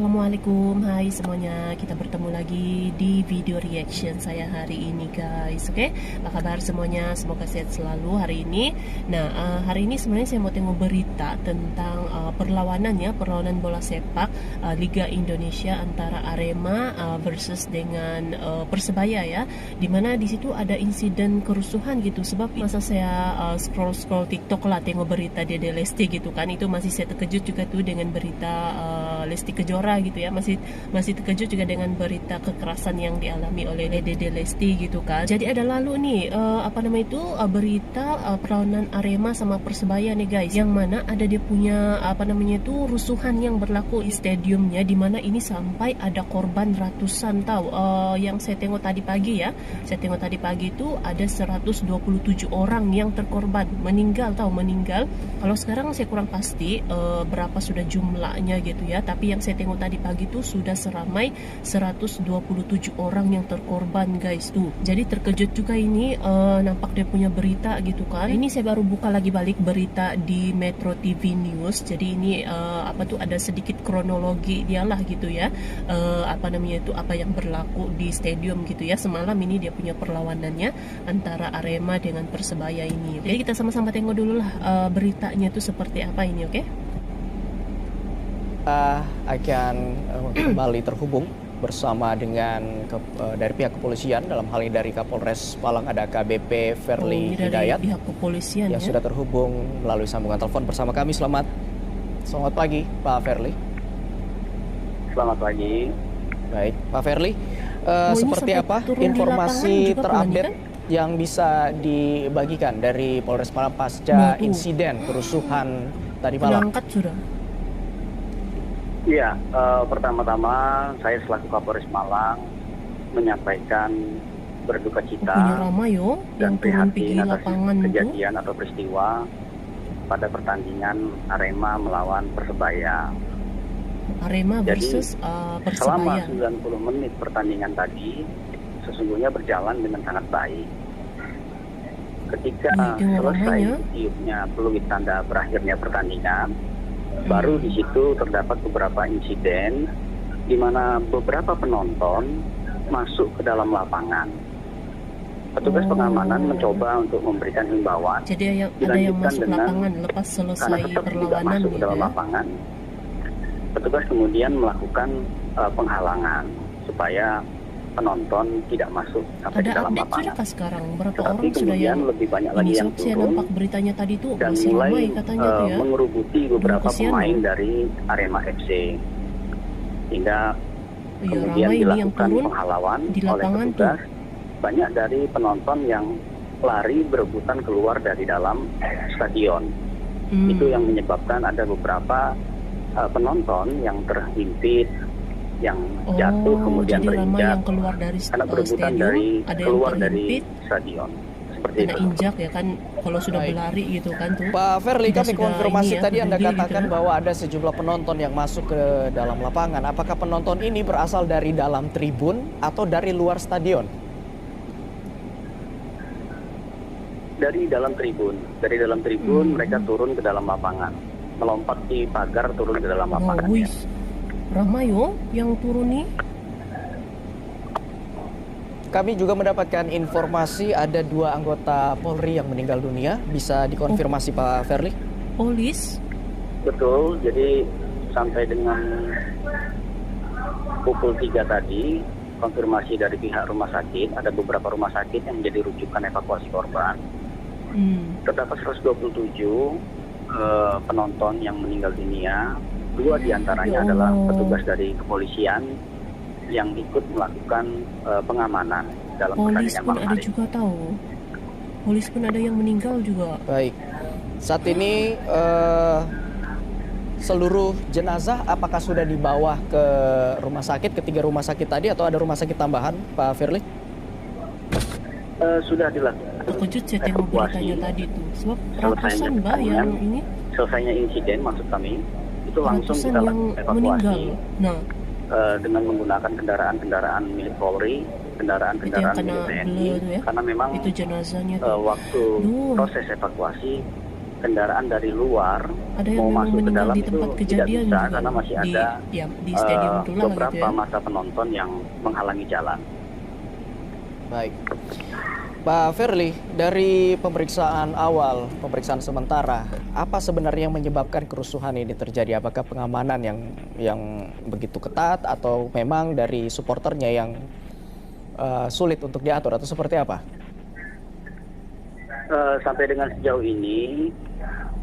Assalamualaikum, hai semuanya. Kita bertemu lagi di video reaction saya hari ini, guys. Oke, apa kabar semuanya? Semoga sehat selalu hari ini. Nah, hari ini sebenarnya saya mau tengok berita tentang perlawanan bola sepak Liga Indonesia antara Arema versus dengan Persebaya ya. Dimana di situ ada insiden kerusuhan gitu. Sebab masa saya scroll TikTok lah tengok berita Dede Lesti gitu kan, itu masih saya terkejut juga tuh dengan berita Lesti Kejora gitu ya, masih terkejut juga dengan berita kekerasan yang dialami oleh Dede Lesti gitu kan. Jadi ada lalu nih berita perlawanan Arema sama Persebaya nih guys, yang mana ada dia punya rusuhan yang berlaku di stadiumnya, dimana ini sampai ada korban ratusan tahu. Yang saya tengok tadi pagi itu ada 127 orang yang terkorban, meninggal. Kalau sekarang saya kurang pasti berapa sudah jumlahnya gitu ya, tapi yang saya tengok tadi pagi tuh sudah seramai 127 orang yang terkorban guys tuh. Jadi terkejut juga ini, nampak dia punya berita gitu kan. Ini saya baru buka lagi balik berita di Metro TV News. Jadi ini ada sedikit kronologi dialah gitu ya, apa yang berlaku di stadium gitu ya. Semalam ini dia punya perlawanannya antara Arema dengan Persebaya ini. Jadi kita sama-sama tengok dulu lah beritanya itu seperti apa ini, oke? Akan kembali terhubung bersama dengan dari pihak kepolisian, dalam hal ini dari Kapolres Malang ada AKBP Ferly Hidayat pihak kepolisian yang sudah terhubung melalui sambungan telepon bersama kami. Selamat pagi Pak Ferly. Selamat pagi. Baik Pak Ferly, seperti apa informasi terupdate yang bisa dibagikan dari Polres Malang pasca insiden kerusuhan tadi malam? Angkat sudah. Iya, pertama-tama saya selaku Kapolres Malang menyampaikan berduka cita dan prihatin atas kejadian atau peristiwa pada pertandingan Arema melawan Persebaya. Arema versus Persebaya. Selama 90 menit pertandingan tadi sesungguhnya berjalan dengan sangat baik. Ketika selesai tiupnya peluit tanda berakhirnya pertandingan, baru di situ terdapat beberapa insiden di mana beberapa penonton masuk ke dalam lapangan. Petugas pengamanan mencoba untuk memberikan himbauan. Jadi ada yang masuk lapangan lepas selesai perlawanan masuk ke dalam lapangan. Petugas kemudian melakukan penghalangan supaya penonton tidak masuk sampai di dalam lapangan. Ada update sudah sekarang berapa Tetapi orang sudah yang lebih banyak lagi yang turun. Saya nampak beritanya tadi tuh dan masih mulai ramai katanya tuh ya, mengerubuti beberapa pemain dari Arema FC, hingga kemudian dilakukan penghalauan oleh petugas. Banyak dari penonton yang lari berebutan keluar dari dalam stadion. Itu yang menyebabkan ada beberapa penonton yang terhimpit, yang jatuh kemudian berinjak karena berebutan keluar dari stadion. Seperti itu. Injak ya kan kalau sudah berlari gitu kan tuh. Pak Ferly, kami konfirmasi tadi Anda katakan bahwa ada sejumlah penonton yang masuk ke dalam lapangan. Apakah penonton ini berasal dari dalam tribun atau dari luar stadion? Dari dalam tribun. Dari dalam tribun mereka turun ke dalam lapangan, melompat di pagar turun ke dalam lapangan. Ramayo yang turun nih. Kami juga mendapatkan informasi ada 2 anggota Polri yang meninggal dunia. Bisa dikonfirmasi Pak Ferly? Polis? Betul, jadi sampai dengan pukul 3 tadi, konfirmasi dari pihak rumah sakit, ada beberapa rumah sakit yang menjadi rujukan evakuasi korban. Terdapat 127 penonton yang meninggal dunia. 2 diantaranya adalah petugas dari kepolisian yang ikut melakukan pengamanan dalam pertandingan malam hari. Ada juga tahu. Polis pun ada yang meninggal juga. Baik. Saat ini seluruh jenazah apakah sudah dibawa ke rumah sakit, ketiga rumah sakit tadi, atau ada rumah sakit tambahan, Pak Ferly? Sudah dilakukan. Terkejut saya tengok beritanya tadi tuh. Sebab ratusan yang ini. Selesainya insiden maksud kami, itu langsung kita lakukan evakuasi dengan menggunakan kendaraan-kendaraan milik Polri, kendaraan-kendaraan milik TNI, karena memang itu jenazahnya waktu proses evakuasi kendaraan dari luar ada yang mau masuk ke meninggal dalam di tempat itu tidak kejadian bisa juga karena masih di, ada ya, di stadion itulah beberapa gitu ya. masa penonton yang menghalangi jalan. Baik. Pak Firly, dari pemeriksaan awal, pemeriksaan sementara, apa sebenarnya yang menyebabkan kerusuhan ini terjadi? Apakah pengamanan yang begitu ketat atau memang dari supporternya yang sulit untuk diatur atau seperti apa? Sampai dengan sejauh ini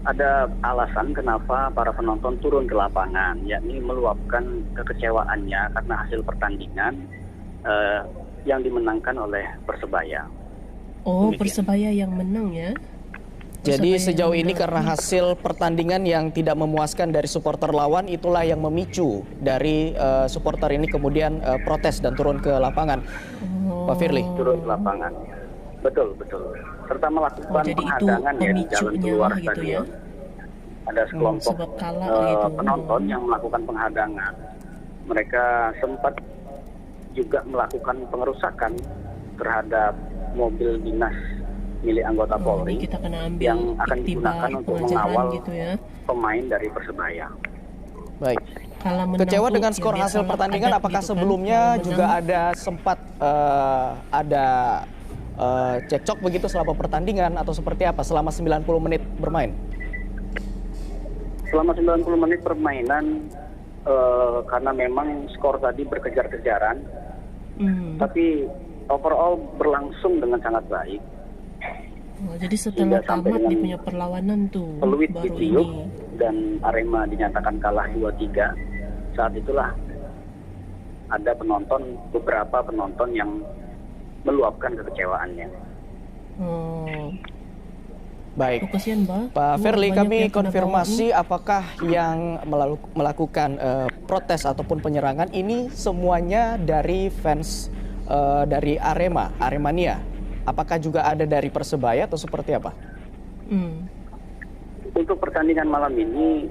ada alasan kenapa para penonton turun ke lapangan, yakni meluapkan kekecewaannya karena hasil pertandingan yang dimenangkan oleh Persebaya. Oh, Demikian. Persebaya yang menang ya. Jadi Persebaya sejauh yang ini menang. karena hasil pertandingan yang tidak memuaskan dari supporter lawan, itulah yang memicu dari supporter ini kemudian protes dan turun ke lapangan. Pak Firly. Turun ke lapangan. Betul, betul. Serta melakukan jadi itu penghadangan ya di jalan pemicunya keluar lah gitu stadion. ya. Ada sekelompok Sebab kalah gitu. penonton yang melakukan penghadangan. Mereka sempat juga melakukan pengerusakan terhadap mobil dinas milik anggota Polri Kita kena ambil yang akan digunakan untuk pengajaran mengawal gitu ya. pemain dari Persebaya. Baik. Kalah menang Kecewa tuh, dengan ya skor hasil biasalah pertandingan, adat apakah gitu kan. sebelumnya Kalau juga menang, ada sempat ada cekcok begitu selama pertandingan atau seperti apa selama 90 menit bermain? Selama 90 menit permainan karena memang skor tadi berkejar-kejaran, tapi overall berlangsung dengan sangat baik. Jadi setelah sampai tamat dengan dia punya perlawanan tuh peluit baru ditiup ini. dan Arema dinyatakan kalah 2-3. Saat itulah ada beberapa penonton yang meluapkan kekecewaannya. Baik. Kasihan, Pak Firly, kami konfirmasi apakah yang melakukan protes ataupun penyerangan ini semuanya dari fans dari Aremania. Apakah juga ada dari Persebaya atau seperti apa? Untuk pertandingan malam ini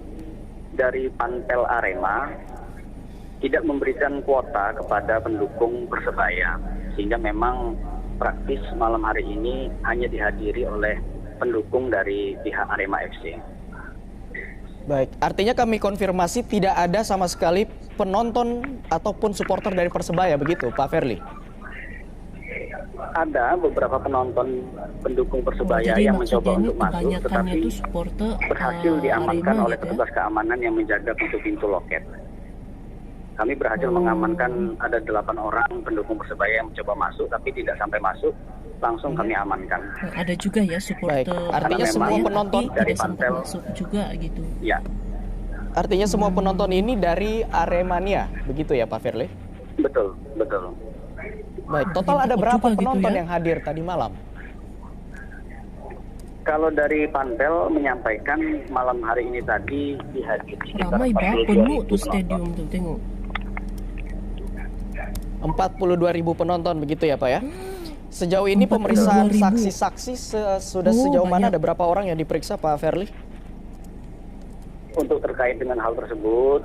dari Panpel Arema tidak memberikan kuota kepada pendukung Persebaya, sehingga memang praktis malam hari ini hanya dihadiri oleh pendukung dari pihak Arema FC. Baik, artinya kami konfirmasi tidak ada sama sekali penonton ataupun supporter dari Persebaya, begitu Pak Firly? Ada beberapa penonton pendukung Persebaya yang mencoba untuk masuk, tetapi berhasil diamankan oleh petugas keamanan yang menjaga pintu-pintu loket. Kami berhasil mengamankan ada 8 orang pendukung Persebaya yang mencoba masuk, tapi tidak sampai masuk, langsung kami amankan. Ada juga ya supporter. Baik, artinya semua penonton dari tidak sempat Panpel masuk juga gitu. Ya. Artinya semua penonton ini dari Aremania, begitu ya Pak Firly? Betul, betul. Baik, total ada berapa juga penonton gitu ya? yang hadir tadi malam? Kalau dari Panpel menyampaikan malam hari ini tadi dihadiri sekitar Ramai banget, 42.000 penuh tuh penonton. stadium tuh, tengok. 42.000 penonton begitu ya Pak ya? Sejauh ini 42.000. pemeriksaan saksi-saksi sudah sejauh mana? Banyak. Ada berapa orang yang diperiksa Pak Firly? Untuk terkait dengan hal tersebut,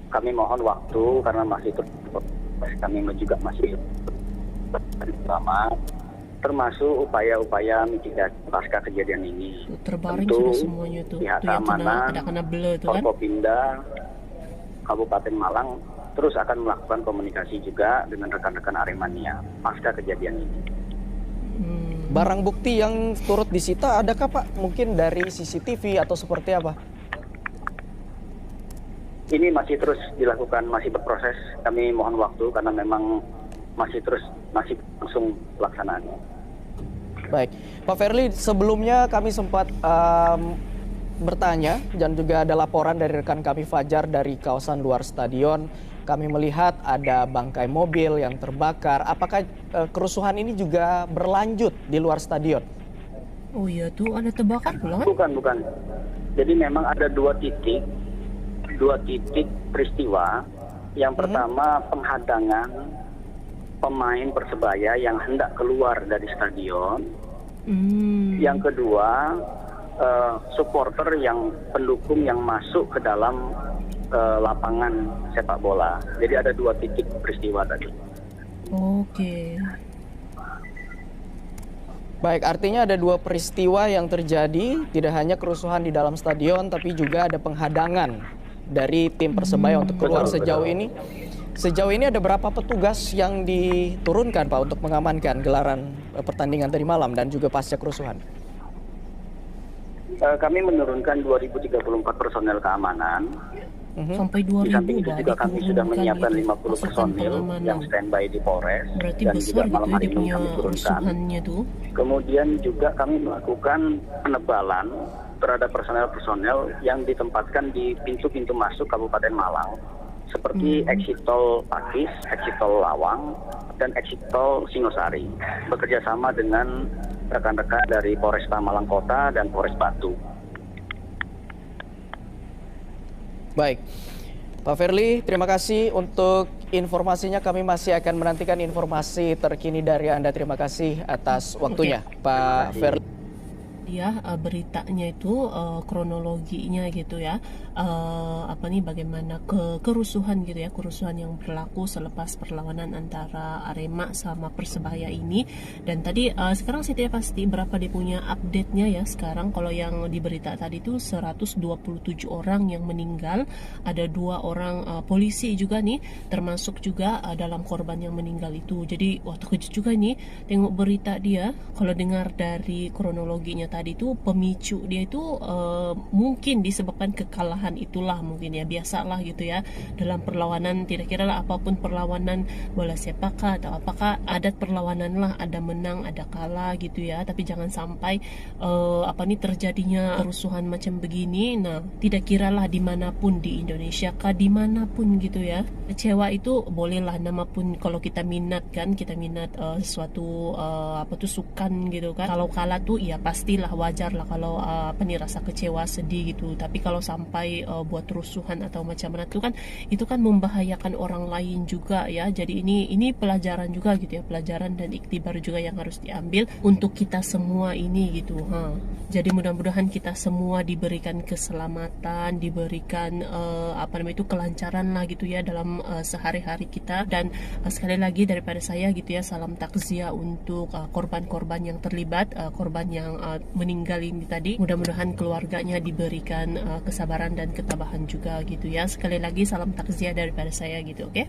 kami mohon waktu karena masih kami juga masih bersama, termasuk upaya-upaya mitigasi pasca kejadian ini. Terbaring Tentu sudah semuanya tuh. pihak Tuh yang keamanan, kena blur tuh kan. Forkopimda, Kabupaten Malang terus akan melakukan komunikasi juga dengan rekan-rekan Aremania pasca kejadian ini. Barang bukti yang turut disita adakah Pak? Mungkin dari CCTV atau seperti apa? Ini masih terus dilakukan, masih berproses. Kami mohon waktu karena memang masih langsung pelaksanaannya. Baik, Pak Firly, sebelumnya kami sempat bertanya dan juga ada laporan dari rekan kami Fajar dari kawasan luar stadion. Kami melihat ada bangkai mobil yang terbakar. Apakah kerusuhan ini juga berlanjut di luar stadion? Oh iya tuh ada terbakar pula kan? Bukan. Jadi memang ada dua titik peristiwa. Yang pertama penghadangan pemain Persebaya yang hendak keluar dari stadion. Yang kedua supporter yang pendukung yang masuk ke dalam lapangan sepak bola. Jadi ada dua titik peristiwa tadi. Oke. Baik, artinya ada dua peristiwa yang terjadi, tidak hanya kerusuhan di dalam stadion, tapi juga ada penghadangan dari tim Persebaya untuk keluar sejauh ini. Sejauh ini ada berapa petugas yang diturunkan Pak untuk mengamankan gelaran pertandingan tadi malam dan juga pasca kerusuhan? Kami menurunkan 2034 personel keamanan. Sampai Di 2000 samping itu juga kami sudah menyiapkan 50 personil yang standby di Polres. Berarti dan besar juga gitu malam ya hari dia ini punya kami turunkan. rusuhannya tuh. Kemudian juga kami melakukan penebalan terhadap personel-personel yang ditempatkan di pintu-pintu masuk Kabupaten Malang, seperti exit tol Pakis, exit tol Lawang, dan exit tol Singosari, bekerja sama dengan rekan-rekan dari Polresta Malang Kota dan Polres Batu. Baik, Pak Firly, terima kasih untuk informasinya. Kami masih akan menantikan informasi terkini dari Anda. Terima kasih atas waktunya, Pak Firly. Ya, beritanya itu kronologinya gitu ya, bagaimana kerusuhan gitu ya, kerusuhan yang berlaku selepas perlawanan antara Arema sama Persebaya ini. Dan tadi sekarang saya tidak pasti berapa dia punya update-nya ya sekarang. Kalau yang di berita tadi itu 127 orang yang meninggal, ada 2 orang polisi juga nih, termasuk juga dalam korban yang meninggal itu. Jadi waktu kejut juga nih tengok berita dia. Kalau dengar dari kronologinya tadi itu, pemicu dia itu mungkin disebabkan kekalahan itulah, mungkin ya, biasalah gitu ya dalam perlawanan. Tidak kira lah apapun perlawanan bola sepak atau apakah, adat perlawanan lah, ada menang ada kalah gitu ya. Tapi jangan sampai terjadinya kerusuhan macam begini. Nah, tidak kiralah dimanapun di Indonesia kah, dimanapun gitu ya, kecewa itu bolehlah, nama pun kalau kita minat kan, kita minat suatu sukan gitu kan. Kalau kalah tuh ya pastilah wajar lah kalau rasa kecewa, sedih gitu. Tapi kalau sampai buat rusuhan atau macam mana itu kan membahayakan orang lain juga ya. Jadi ini pelajaran juga gitu ya, pelajaran dan iktibar juga yang harus diambil untuk kita semua ini gitu. Jadi mudah-mudahan kita semua diberikan keselamatan, diberikan kelancaran lah gitu ya dalam sehari-hari kita. Dan sekali lagi daripada saya gitu ya, salam takziah untuk korban-korban yang terlibat, korban yang meninggal ini tadi. Mudah-mudahan keluarganya diberikan kesabaran dan ketabahan juga gitu ya. Sekali lagi salam takziah daripada saya gitu, oke?